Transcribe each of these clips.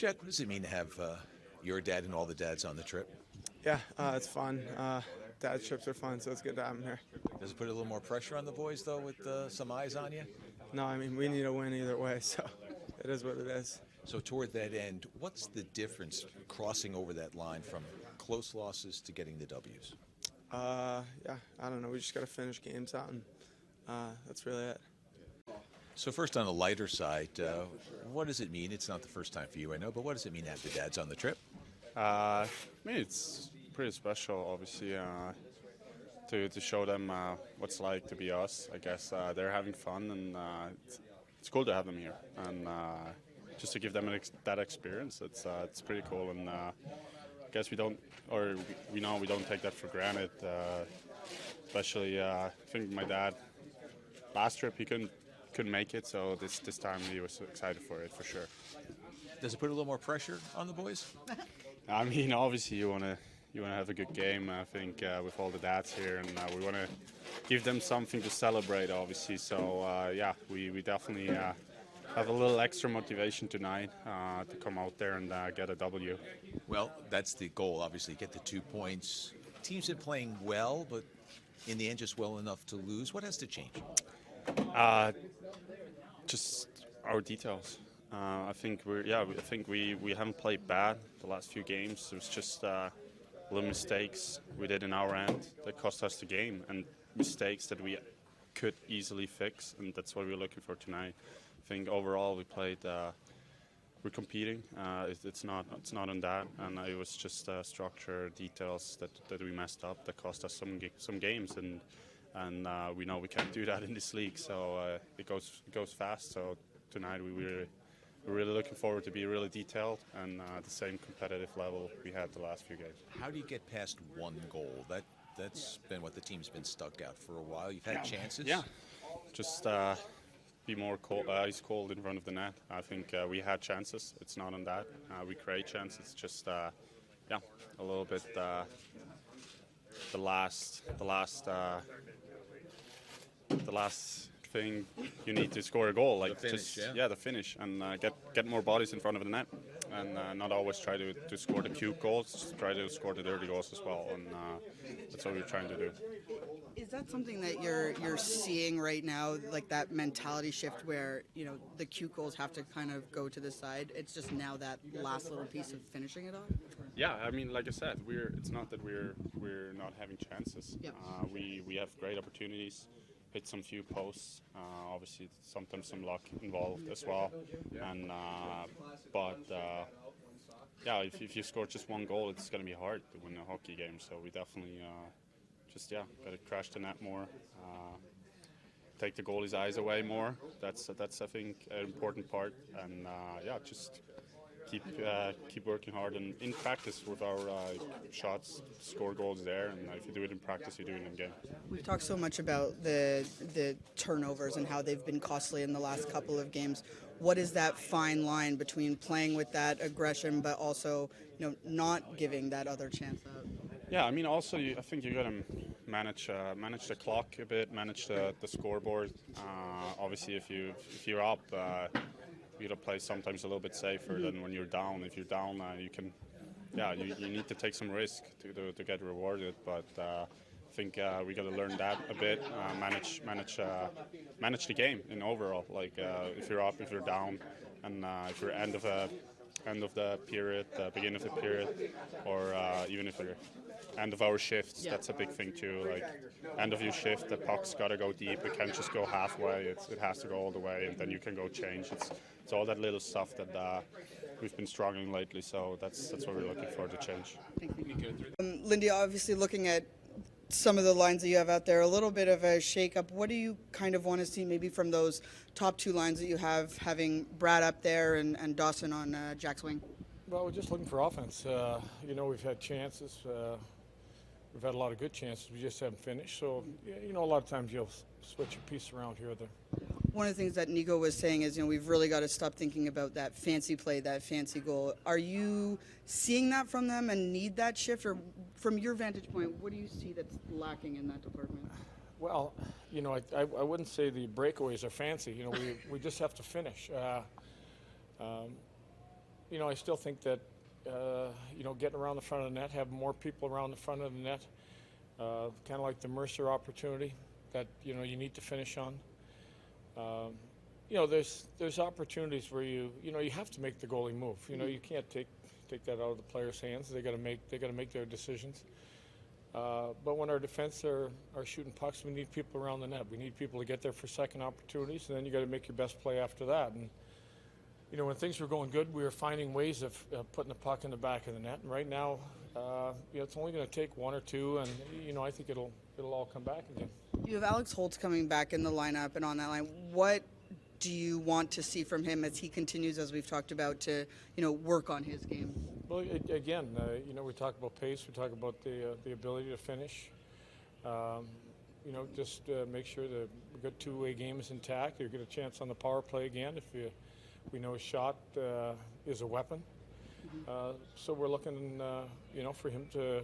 Jack, what does it mean to have your dad and all the dads on the trip? Yeah, it's fun. Dad trips are fun, so it's good to have them here. Does it put a little more pressure on the boys, though, with some eyes on you? No, I mean, we need to win either way, so it is what it is. So toward that end, what's the difference crossing over that line from close losses to getting the W's? Yeah, I don't know. We just got to finish games out, and that's really it. So first, on the lighter side, what does it mean? It's not the first time for you, I know, but what does it mean to have the dads on the trip? I mean, it's pretty special, obviously, to show them what's like to be us. I guess they're having fun, and it's cool to have them here, and just to give them that experience. It's pretty cool, and I guess we know we don't take that for granted. Especially, I think my dad last trip he couldn't make it, so this time he was excited for it for sure. Does it put a little more pressure on the boys? I mean, obviously you want to have a good game. I think with all the dads here, and we want to give them something to celebrate, obviously. So yeah, we definitely have a little extra motivation tonight to come out there and get a W. Well, that's the goal, obviously, get the 2 points. Teams been playing well, but in the end just well enough to lose. What has to change? Just our details. I think we haven't played bad the last few games. It was just little mistakes we did in our end that cost us the game, and mistakes that we could easily fix, and that's what we're looking for tonight. I think overall we played. We're competing. It's not on that, and it was just structure details that we messed up that cost us some games, and we know we can't do that in this league. So it goes fast. So tonight we're really looking forward to be really detailed and the same competitive level we had the last few games. How do you get past one goal? That's been what the team's been stuck at for a while. You've had chances. Yeah, just be more ice cold in front of the net. I think we had chances. It's not on that. We create chances. Just a little bit the last thing you need to score a goal, like the finish, the finish, and get more bodies in front of the net, and not always try to score the cute goals, just try to score the dirty goals as well, and that's what we're trying to do. Is that something that you're seeing right now, like that mentality shift where the cute goals have to kind of go to the side? It's just now that last little piece of finishing it off. Yeah, I mean, like I said, it's not that we're not having chances. Yep. We have great opportunities. Hit some few posts. Obviously, sometimes some luck involved as well. And if you score just one goal, it's going to be hard to win a hockey game. So we definitely got to crash the net more. Take the goalie's eyes away more. That's I think an important part. And just keep working hard and in practice with our shots, score goals there, and if you do it in practice, you do it in game. We've talked so much about the turnovers and how they've been costly in the last couple of games. What is that fine line between playing with that aggression but also not giving that other chance out? Yeah, I mean, also I think you got to manage the clock a bit, manage the scoreboard. Obviously, if you're up. You got to play sometimes a little bit safer than when you're down. If you're down, you need to take some risk to get rewarded. But I think we got to learn that a bit. Manage the game in overall. Like if you're up, if you're down, and if you're end of the period, beginning of the period, or even if you're end of our shifts, that's a big thing too. Like end of your shift, the puck's got to go deep. It can't just go halfway. It has to go all the way, and then you can go change. It's all that little stuff that we've been struggling lately. So that's what we're looking for to change. Lindy, obviously looking at some of the lines that you have out there, a little bit of a shake-up. What do you kind of want to see maybe from those top two lines that you have, having Brad up there and Dawson on Jack's wing? Well, we're just looking for offense. We've had chances. We've had a lot of good chances. We just haven't finished. So, a lot of times you'll switch a piece around here or there. One of the things that Nico was saying is, we've really got to stop thinking about that fancy play, that fancy goal. Are you seeing that from them and need that shift? Or from your vantage point, what do you see that's lacking in that department? Well, I wouldn't say the breakaways are fancy. We just have to finish. I still think that, getting around the front of the net, have more people around the front of the net, kind of like the Mercer opportunity that, you need to finish on. There's opportunities where you have to make the goalie move. You can't take that out of the players' hands. They got to make their decisions. But when our defense are shooting pucks, we need people around the net. We need people to get there for second opportunities, and then you got to make your best play after that. And when things were going good, we were finding ways of putting the puck in the back of the net. And right now, it's only going to take one or two, and I think it'll all come back again. You have Alex Holtz coming back in the lineup and on that line. What do you want to see from him as he continues, as we've talked about, to work on his game? Well, again, we talk about pace. We talk about the ability to finish. Just make sure the good two-way game is intact. You get a chance on the power play again if we know his shot is a weapon. So we're looking, for him to,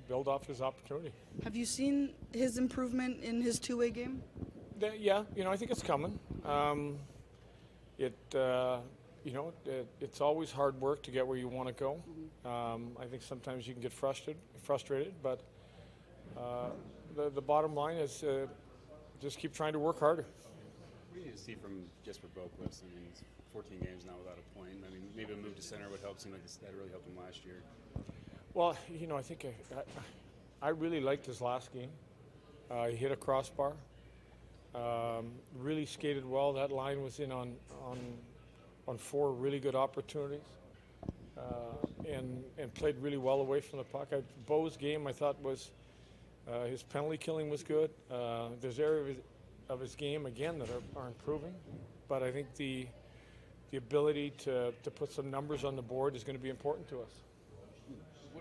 build off his opportunity. Have you seen his improvement in his two-way game? Yeah, I think it's coming. It's always hard work to get where you want to go. I think sometimes you can get frustrated, but the bottom line is just keep trying to work harder. What do you see from Jesper Boquist? I mean, it's 14 games now without a point. I mean, maybe a move to center would help. Seemed like that really helped him last year. Well, I think I really liked his last game. He hit a crossbar. Really skated well. That line was in on 4 really good opportunities, and played really well away from the puck. Bo's game, I thought, was his penalty killing was good. There's areas of his game again that are improving, but I think the ability to put some numbers on the board is going to be important to us.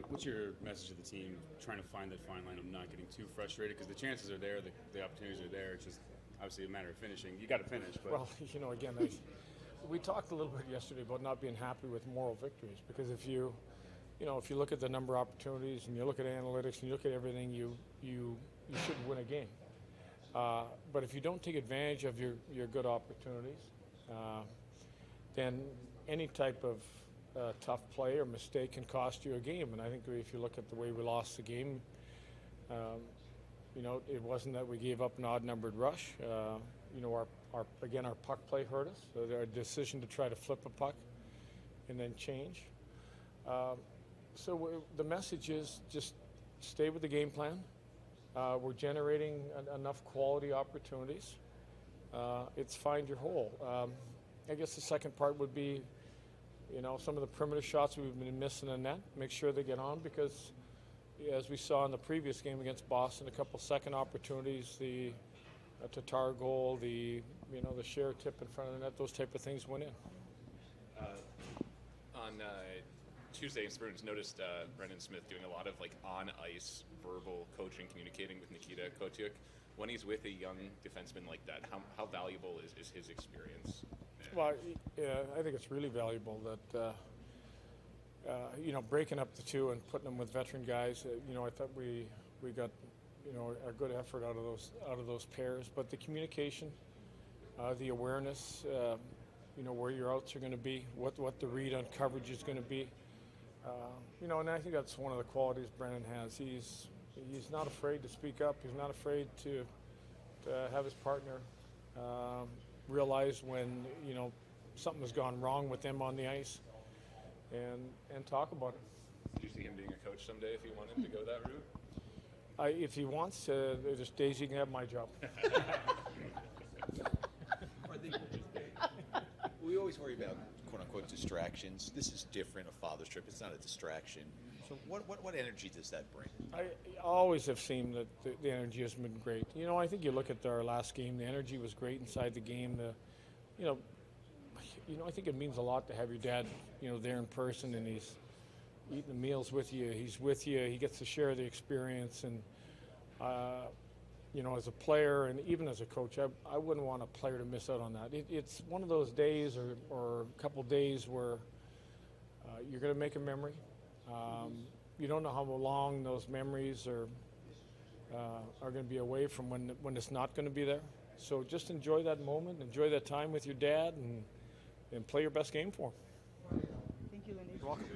What's your message to the team trying to find that fine line of not getting too frustrated? Because the chances are there, the opportunities are there. It's just obviously a matter of finishing. You got to finish. But. Well, again, we talked a little bit yesterday about not being happy with moral victories, because if you look at the number of opportunities and you look at analytics and you look at everything, you should win a game. But if you don't take advantage of your good opportunities, then any type of tough play or mistake can cost you a game. And I think if you look at the way we lost the game, it wasn't that we gave up an odd-numbered rush. Our puck play hurt us. So our decision to try to flip a puck and then change. The message is just stay with the game plan. We're generating enough quality opportunities. It's find your hole. I guess the second part would be, some of the perimeter shots we've been missing in net. Make sure they get on, because as we saw in the previous game against Boston, a couple second opportunities, the Tatar goal, the share tip in front of the net, those type of things went in. On Tuesday, Spurs noticed Brendan Smith doing a lot of on-ice verbal coaching, communicating with Nikita Kotyuk. When he's with a young defenseman like that, how valuable is his experience? Well, I think it's really valuable that breaking up the two and putting them with veteran guys. I thought we got a good effort out of those pairs, but the communication, the awareness, where your outs are going to be, what the read on coverage is going to be, and I think that's one of the qualities Brendan has. He's not afraid to speak up. He's not afraid to have his partner realize when something has gone wrong with them on the ice, and talk about it. Did you see him being a coach someday if he wanted to go that route? If he wants, there's days he can have my job. We always worry about quote-unquote distractions. This is different, a father's trip. It's not a distraction. So what energy does that bring? I always have seen that the energy has been great. I think you look at our last game, the energy was great inside the game. I think it means a lot to have your dad, there in person, and he's eating the meals with you. He's with you. He gets to share the experience. And, as a player and even as a coach, I wouldn't want a player to miss out on that. It's one of those days or a couple days where you're going to make a memory. You don't know how long those memories are going to be away from when it's not going to be there. So just enjoy that moment, enjoy that time with your dad, and play your best game for him. Thank you. You're welcome.